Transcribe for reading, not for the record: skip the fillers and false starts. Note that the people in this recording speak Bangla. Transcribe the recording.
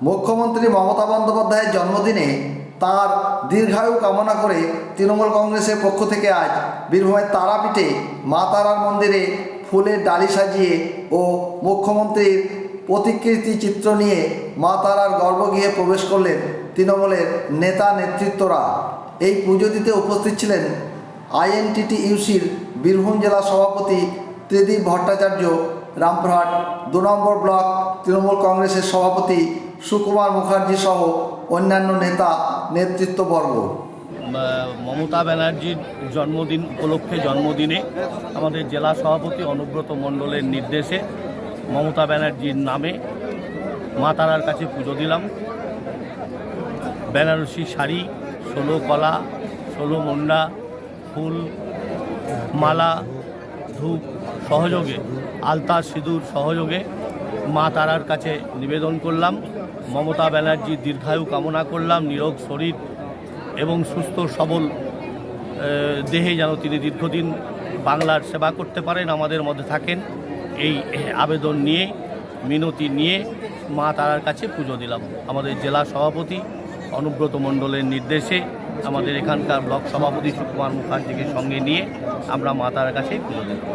মুখ্যমন্ত্রী মমতা বন্দ্যোপাধ্যায়ের জন্মদিনে তার দীর্ঘায়ু কামনা করে তৃণমূল কংগ্রেসের পক্ষ থেকে আজ বীরভূমের তারাপীঠে মা তারার মন্দিরে ফুলের ডালি সাজিয়ে ও মুখ্যমন্ত্রীর প্রতিকৃতি চিত্র নিয়ে মা তারার গর্ভগৃহে প্রবেশ করলেন তৃণমূলের নেতা নেতৃত্বরা। এই পুজো দিতে উপস্থিত ছিলেন আইএনটিটিইউসির বীরভূম জেলা সভাপতি ত্রিদীপ ভট্টাচার্য, রামপুরহাট 2 নম্বর ব্লক তৃণমূল কংগ্রেসের সভাপতি সুকুমার মুখার্জি সহ অন্যান্য নেতা নেতৃত্ববর্গ। মমতা ব্যানার্জির জন্মদিন উপলক্ষে জন্মদিনে আমাদের জেলা সভাপতি অনুব্রত মণ্ডলের নির্দেশে মমতা ব্যানার্জির নামে মা তারার কাছে পুজো দিলাম। বেনারসি শাড়ি, 16 কলা, 16 মন্ডা, ফুল মালা, ধূপ সহযোগে, আলতা সিঁদুর সহযোগে মা তারার কাছে নিবেদন করলাম। মমতা ব্যানার্জির দীর্ঘায়ু কামনা করলাম, নিরোগ শরীর এবং সুস্থ সবল দেহে যেন তিনি দীর্ঘদিন বাংলার সেবা করতে পারেন, আমাদের মধ্যে থাকেন, এই আবেদন নিয়ে, মিনতি নিয়ে মা তারার কাছে পুজো দিলাম। আমাদের জেলা সভাপতি অনুব্রত মণ্ডলের নির্দেশে আমাদের এখানকার ব্লক সভাপতি সুকুমার মুখার্জিকে সঙ্গে নিয়ে আমরা মা তারার কাছে পুজো দিলাম।